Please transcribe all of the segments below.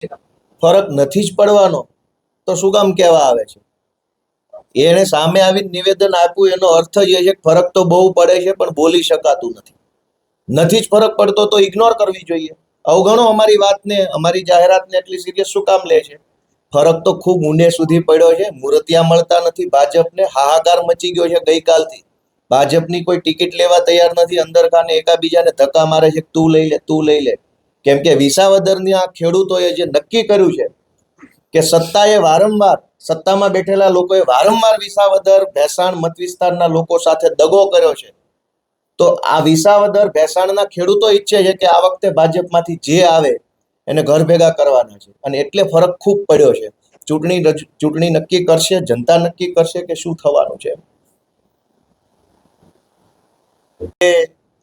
ફરક નથી જ પડવાનો તો શું કામ કહેવા આવે છે? એને સામે આવીને નિવેદન આપ્યું એનો અર્થ જ એ છે કે ફરક તો બહુ પડે છે પણ બોલી શકાતું નથી જ ફરક પડતો તો ઇગ્નોર કરવી જોઈએ, અવગણો અમારી વાતને, અમારી જાહેરાતને એટલી સિરિયસ શું કામ લે છે? ફરક તો ખૂબ ઊંડે સુધી પડ્યો છે, મૂર્તિયા મળતા નથી ભાજપને, હાહાકાર મચી ગયો છે ગઈકાલથી, ભાજપની કોઈ ટિકિટ લેવા તૈયાર નથી, અંદર ખાને એકાબીજાને ધક્કા મારે છે, તું લઈ લે, કેમ કે વિસાવદરની આ ખેડૂતોએ જે નક્કી કર્યું છે કે સત્તામાં બેઠેલા લોકોએ વારંવાર વિસાવદર ભેસાણ મત વિસ્તારના લોકો સાથે દગો કર્યો છે, તો આ વિસાવદર ભેસાણના ખેડૂતો ઈચ્છે છે કે આ વખતે ભાજપમાંથી જે આવે એને ઘર ભેગા કરવાના છે, અને એટલે ફરક ખૂબ પડ્યો છે. ચૂંટણી નક્કી કરશે, જનતા નક્કી કરશે કે શું થવાનું છે.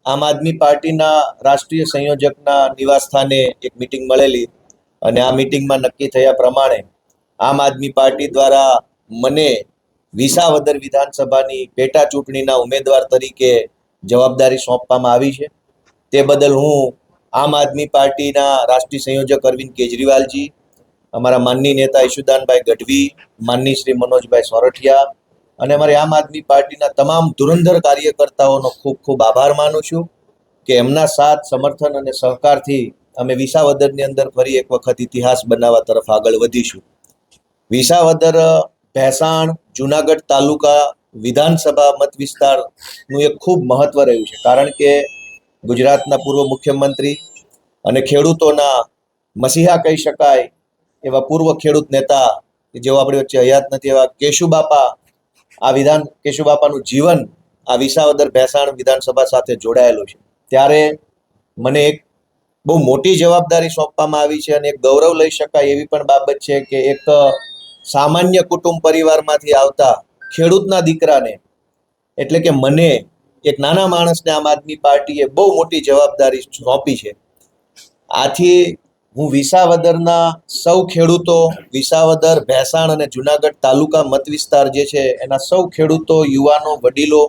આમ આદમી પાર્ટીના રાષ્ટ્રીય સંયોજકના નિવાસ સ્થાને એક મીટિંગ મળેલી, અને આ મીટિંગમાં નક્કી થયા પ્રમાણે આમ આદમી પાર્ટી દ્વારા મને વિસાવદર વિધાનસભાની પેટા ચૂંટણીના ઉમેદવાર તરીકે જવાબદારી સોંપવામાં આવી છે. તે બદલ હું આમ આદમી પાર્ટીના રાષ્ટ્રીય સંયોજક અરવિંદ કેજરીવાલજી, અમારા માનની નેતા ઈશુદાનભાઈ ગઢવી, માનની શ્રી મનોજભાઈ સોરઠિયા અને અમારી આમ આદમી પાર્ટીના તમામ ધુરંધર કાર્યકર્તાઓનો ખૂબ ખૂબ આભાર માનું છું કે એમના સાથ, સમર્થન અને સહકારથી અમે વિસાવદરની અંદર ફરી એક વખત ઇતિહાસ બનાવવા તરફ આગળ વધીશું. વિસાવદર ભેસાણ જુનાગઢ તાલુકા વિધાનસભા મત વિસ્તારનું એક ખૂબ મહત્વ રહ્યું છે, કારણ કે ગુજરાતના પૂર્વ મુખ્યમંત્રી અને ખેડૂતોના મસીહા કહી શકાય એવા પૂર્વ ખેડૂત નેતા જેઓ આપણી વચ્ચે હયાત નથી એવા કેશુબાપાનું જીવન આ વિસાવદર ભેસાણ વિધાનસભા સાથે જોડાયેલું છે. ત્યારે મને એક બહુ મોટી જવાબદારી સોંપવામાં આવી છે, અને એક ગૌરવ લઈ શકાય એવી પણ બાબત છે કે એક સામાન્ય કુટુંબ પરિવારમાંથી આવતા ખેડૂતના દીકરાને, એટલે કે મને, એક નાના માણસને આમ આદમી પાર્ટીએ બહુ મોટી જવાબદારી સોંપી છે. આથી હું વિસાવદરના સૌ ખેડૂતો, વિસાવદર ભેસાણ અને જુનાગઢ તાલુકા મત વિસ્તાર જે છે એના સૌ ખેડૂતો, યુવાનો, વડીલો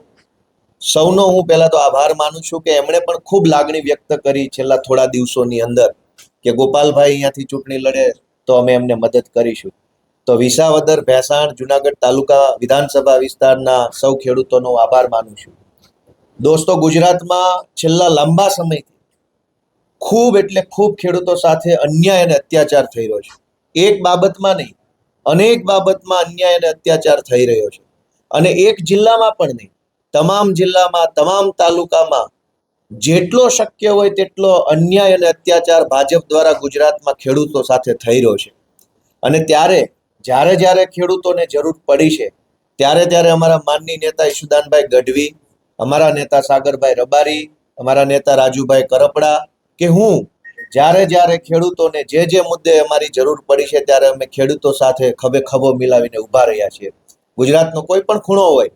સૌનો હું પહેલા તો આભાર માનું છું કે એમણે પણ ખૂબ લાગણી વ્યક્ત કરી છેલ્લા થોડા દિવસોની અંદર કે ગોપાલભાઈ અહીંયાથી ચૂંટણી લડે તો અમે એમને મદદ કરીશું. તો વિસાવદર ભેસાણ જુનાગઢ તાલુકા વિધાનસભા વિસ્તારના સૌ ખેડૂતોનો આભાર માનું છું. દોસ્તો, ગુજરાતમાં છેલ્લા લાંબા સમયથી ખૂબ એટલે ખૂબ ખેડૂતો સાથે અન્યાય અને અત્યાચાર થઈ રહ્યો છે. એક બાબતમાં નહીં, અનેક બાબતમાં અન્યાય અને અત્યાચાર થઈ રહ્યો છે, અને એક જિલ્લામાં પણ નહીં, તમામ જિલ્લામાં, તમામ તાલુકામાં જેટલો શક્ય હોય તેટલો અન્યાય અને અત્યાચાર ભાજપ દ્વારા ગુજરાતમાં ખેડૂતો સાથે થઈ રહ્યો છે. અને જ્યારે ખેડૂતોને જરૂર પડી છે ત્યારે અમારા માનની નેતા ઈશુદાનભાઈ ગઢવી, અમારા નેતા સાગરભાઈ રબારી, અમારા નેતા રાજુભાઈ કરપડા કે હું જ્યારે ખેડૂતોને જે મુદ્દે અમારી જરૂર પડી છે ત્યારે અમે ખેડૂતો સાથે ખભે ખભો મિલાવીને ઊભા રહ્યા છીએ. ગુજરાતનો કોઈ પણ ખૂણો હોય,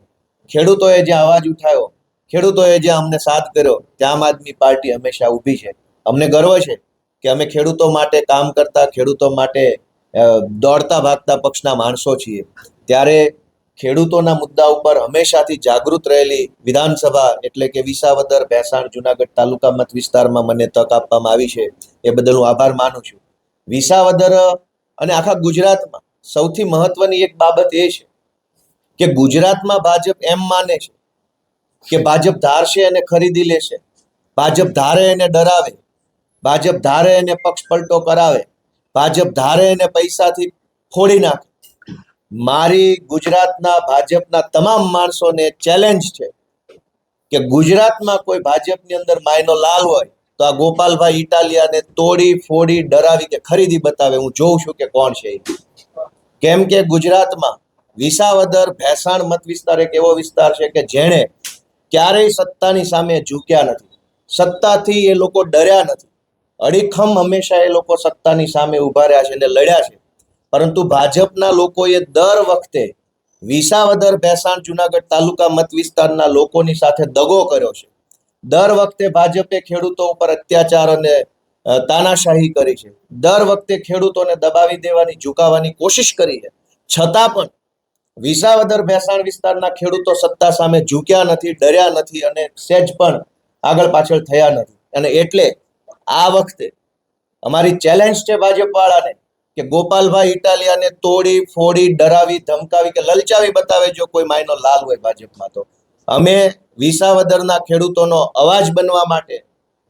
ખેડૂતોએ જ્યાં અવાજ ઉઠાવ્યો, ખેડૂતોએ જ્યાં અમને સાથ કર્યો, ત્યાં આમ આદમી પાર્ટી હંમેશા ઊભી છે. અમને ગર્વ છે કે અમે ખેડૂતો માટે કામ કરતા, ખેડૂતો માટે દોડતા ભાગતા પક્ષના માણસો છીએ. ત્યારે ખેડૂતોના મુદ્દા ઉપર હંમેશાથી જાગૃત રહેલી વિધાનસભા એટલે કે વિસાવદર ભેસાણ જુનાગઢ તાલુકા મત વિસ્તારમાં મને તક આપવામાં આવી છે, એ બદલ હું આભાર માનું છું. વિસાવદર અને આખા ગુજરાતમાં સૌથી મહત્વની એક બાબત એ છે કે ગુજરાતમાં ભાજપ એમ માને છે કે ભાજપ ધારશે અને ખરીદી લેશે, ભાજપ ધારે એને ડરાવે, ભાજપ ધારે એને પક્ષ પલટો કરાવે, ભાજપ ધારે એને પૈસાથી ફોડી નાખે. મારી ગુજરાતના ભાજપના તમામ માણસોને ચેલેન્જ છે કે ગુજરાતમાં કોઈ ભાજપની અંદર માયનો લાલ હોય તો આ ગોપાલભાઈ ઇટાલિયાને તોડી ફોડી ડરાવી કે ખરીદી બતાવે. હું જોઉં છું કે કોણ છે. કેમ કે ગુજરાતમાં વિસાવદર ભેસાણ મત વિસ્તાર એક એવો વિસ્તાર છે કે જેણે ક્યારેય સત્તાની સામે ઝૂક્યા નથી, સત્તાથી એ લોકો ડર્યા નથી, અડીખમ હંમેશા એ લોકો સત્તાની સામે ઉભા રહ્યા છે અને લડ્યા છે. પરંતુ ભાજપના લોકોએ દર વખતે વિસાવદર ભેસાણ જુનાગઢ તાલુકા મત વિસ્તારના લોકોની સાથે દગો કર્યો છે. દર વખતે ભાજપે ખેડૂતો ઉપર અત્યાચાર અને તાનાશાહી કરી છે. દર વખતે ખેડૂતોને દબાવી દેવાની, ઝુકાવવાની કોશિશ કરી છે. છતાં પણ વિસાવદર ભેસાણ વિસ્તારના ખેડૂતો સત્તા સામે ઝૂક્યા નથી, ડર્યા નથી અને સહેજ પણ આગળ પાછળ થયા નથી. અને એટલે આ વખતે અમારી ચેલેન્જ છે ભાજપ વાળાને કે ગોપાલભાઈ ઇટાલિયાને તોડી ફોડી ડરાવી ધમકાવી કે લલચાવી બતાવે જો કોઈ માયનો લાલ હોય ભાજપમાં તો અમે વિસાવદરના ખેડૂતોનો અવાજ બનવા માટે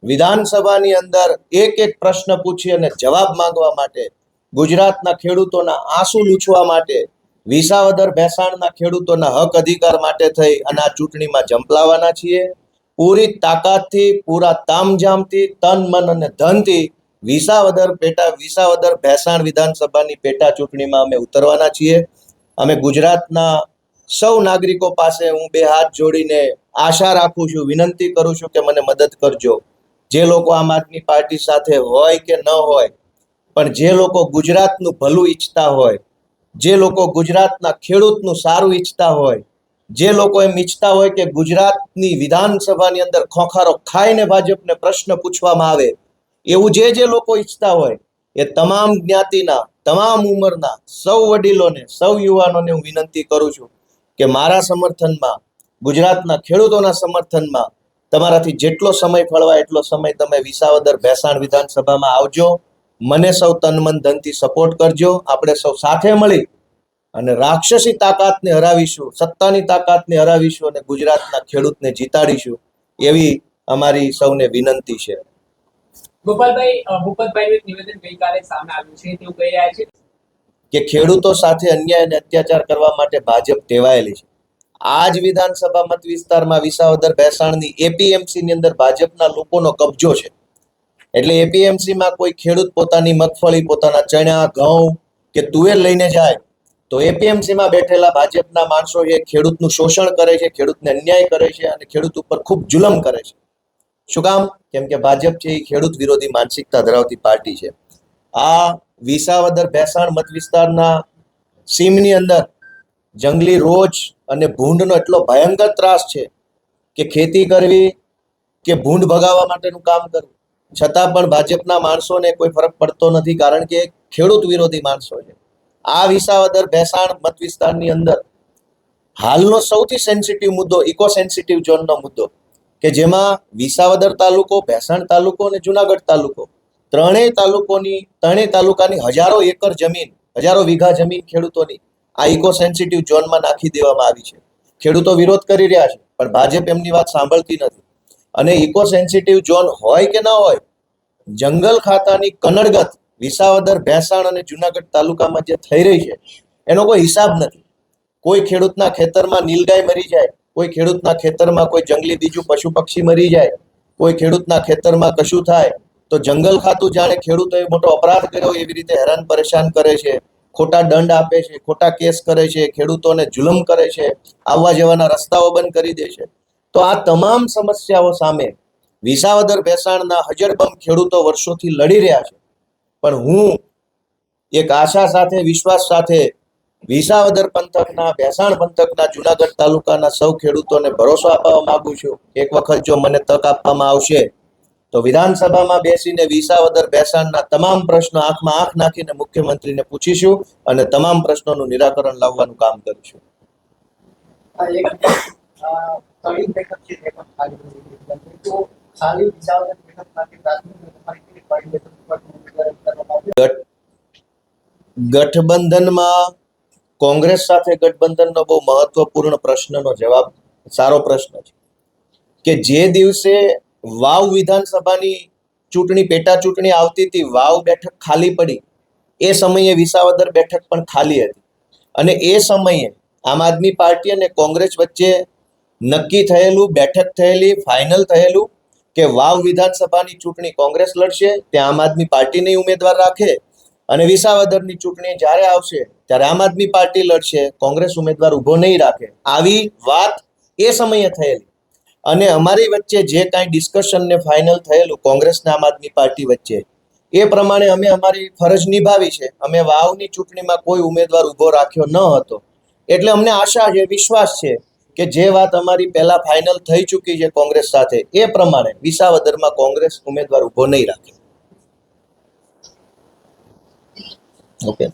વિધાનસભાની અંદર એક એક પ્રશ્ન પૂછી અને જવાબ માંગવા માટે ગુજરાતના ખેડૂતોના આંસુ લૂછવા માટે વિસાવદર ભેસાણના ખેડૂતોના હક અધિકાર માટે થઈ અને આ ચૂંટણીમાં ઝંપલાવાના છીએ. પૂરી તાકાતથી પૂરા તામઝામથી તન મન અને ધનથી વિસાવદર ભેસાણ વિધાનસભાની પેટા ચૂંટણીમાં અમે ઉતરવાના છીએ. અમે ગુજરાતના સૌ નાગરિકો પાસે હું બે હાથ જોડીને આશા રાખું છું, વિનંતી કરું છું કે મને મદદ કરજો. જે લોકો આમ આદમી પાર્ટી સાથે હોય કે ન હોય, પણ જે લોકો ગુજરાતનું ભલું ઈચ્છતા હોય, જે લોકો ગુજરાતના ખેડૂતનું સારું ઈચ્છતા હોય, જે લોકો એમ ઈચ્છતા હોય કે ગુજરાતની વિધાનસભાની અંદર ખોખારો ખાઈને ભાજપને પ્રશ્ન પૂછવામાં આવે, એવું જે લોકો ઈચ્છતા હોય એ તમામ જ્ઞાતિના તમામ ઉંમરના સૌ વડીલોને સૌ યુવાનોને હું વિનંતી કરું છું કે મારા સમર્થનમાં ગુજરાતના ખેડૂતોના સમર્થનમાં તમારાથી જેટલો સમય ફળવાય એટલો સમય તમે વિસાવદર ભેસાણ વિધાનસભામાં આવજો. મને સૌ તન મન ધનથી સપોર્ટ કરજો. આપણે સૌ સાથે મળી અને રાક્ષસી તાકાતને હરાવીશું, સત્તાની તાકાતને હરાવીશું અને ગુજરાતના ખેડૂતને જીતાડીશું એવી અમારી સૌને વિનંતી છે. ગોપાલભાઈ, ભૂપતભાઈનું એક નિવેદન ગઈકાલે સામે આવ્યું છે. તેઓ કહી રહ્યા છે કે ખેડૂતો સાથે અન્યાય અને અત્યાચાર કરવા માટે ભાજપ ટેવાયેલી છે. આ જ વિધાનસભા મત વિસ્તારમાં વિસાવદર ભેસાણની એપીએમસી ની અંદર ભાજપના લોકોનો કબજો છે. એટલે એપીએમસી માં કોઈ ખેડૂત પોતાની મગફળી, પોતાના ચણા, ઘઉં કે તુવેર લઈને જાય તો એપીએમસી માં બેઠેલા ભાજપના માણસો એ ખેડૂતનું શોષણ કરે છે, ખેડૂતને અન્યાય કરે છે અને ખેડૂત ઉપર ખૂબ જુલમ કરે છે. શું કામ? કેમ કે ભાજપ છે એ ખેડૂત વિરોધી માનસિકતા ધરાવતી પાર્ટી છે. આ વિસાવદર ભેસાણ મત વિસ્તારના સીમની અંદર જંગલી રોજ અને ભૂંડનો એટલો ભયંકર ત્રાસ છે કે ખેતી કરવી કે ભૂંડ ભગાવવા માટેનું કામ કરવું છતાં પણ ભાજપના માણસોને કોઈ ફરક પડતો નથી, કારણ કે ખેડૂત વિરોધી માણસો છે. આ વિસાવદર ભેસાણ મત વિસ્તારની અંદર હાલનો સૌથી સેન્સિટિવ મુદ્દો ઇકો સેન્સિટિવ ઝોનનો મુદ્દો કે જેમાં વિસાવદર તાલુકો, ભેસાણ તાલુકો અને જુનાગઢ તાલુકો ત્રણેય તાલુકાની હજારો એકર જમીન, હજારો વીઘા જમીન ખેડૂતોની આ ઇકો સેન્સિટિવ ઝોનમાં નાખી દેવામાં આવી છે. ખેડૂતો વિરોધ કરી રહ્યા છે પણ ભાજપ એમની વાત સાંભળતી નથી. અને ઇકો સેન્સિટિવ ઝોન હોય કે ન હોય, જંગલ ખાતાની કનડગત વિસાવદર ભેસાણ અને જુનાગઢ તાલુકામાં જે થઈ રહી છે એનો કોઈ હિસાબ નથી. કોઈ ખેડૂતના ખેતરમાં નીલગાય મરી જાય, કોઈ ખેડૂતના ખેતરમાં કોઈ જંગલી બીજું પશુ પક્ષી મરી જાય, કોઈ ખેડૂતના ખેતરમાં કશું થાય તો જંગલ ખાતું જાણે ખેડૂતોએ મોટો અપરાધ કર્યો એવી રીતે હેરાન પરેશાન કરે છે, ખોટા દંડ આપે છે, ખોટા કેસ કરે છે, ખેડૂતોને જુલમ કરે છે, આવવા જવાના રસ્તાઓ બંધ કરી દે છે. તો આ તમામ સમસ્યાઓ સામે વિસાવદર ભેસાણના હજરબમ ખેડૂતો વર્ષોથી લડી રહ્યા છે. પણ હું એક આશા સાથે, વિશ્વાસ સાથે વિસાવદર પંથકના, ભેસાણ પંથકના, જુનાગઢ તાલુકાના સૌ ખેડૂતોને ભરોસો આપવા માંગુ છું. એક વખત જો મને તક આપવામાં આવશે તો વિધાનસભામાં બેસીને વિસાવદર ભેસાણના તમામ પ્રશ્નો આંખમાં આંખ નાખીને મુખ્યમંત્રીને પૂછીશું અને તમામ પ્રશ્નોનું નિરાકરણ લાવવાનું કામ કરીશું. ગઠબંધનમાં કોંગ્રેસ સાથે ગઠબંધનનો બહુ મહત્વપૂર્ણ પ્રશ્નનો જવાબ સારો પ્રશ્ન છે કે જે દિવસે વાવ વિધાનસભાની ચૂંટણી, પેટા ચૂંટણી આવતી હતી, વાવ બેઠક ખાલી પડી, એ સમયે વિસાવદર બેઠક પણ ખાલી હતી. અને એ સમયે આમ આદમી પાર્ટી અને કોંગ્રેસ વચ્ચે નક્કી થયેલું, બેઠક થયેલી, ફાઇનલ થયેલું કે વાવ વિધાનસભાની ચૂંટણી કોંગ્રેસ લડશે, ત્યાં આમ આદમી પાર્ટીને ઉમેદવાર રાખે, અને વિસાવદરની ચૂંટણી જ્યારે આવશે ત્યારે આમ આદમી પાર્ટી લડશે, કોંગ્રેસ ઉમેદવાર ઉભો નહીં રાખે. આવી વાત એ સમયે થયેલી. અને અમારી વચ્ચે જે કાંઈ ડિસ્કશન ને ફાઇનલ થયેલું કોંગ્રેસ ને આમ આદમી પાર્ટી વચ્ચે, એ પ્રમાણે અમે અમારી ફરજ નિભાવી છે. અમે વાવની ચૂંટણીમાં કોઈ ઉમેદવાર ઉભો રાખ્યો ન હતો. એટલે અમને આશા છે, વિશ્વાસ છે કે જે વાત અમારી પહેલા ફાઇનલ થઈ ચૂકી છે કોંગ્રેસ સાથે, એ પ્રમાણે વિસાવદરમાં કોંગ્રેસ ઉમેદવાર ઉભો નહીં રાખે. ઓકે.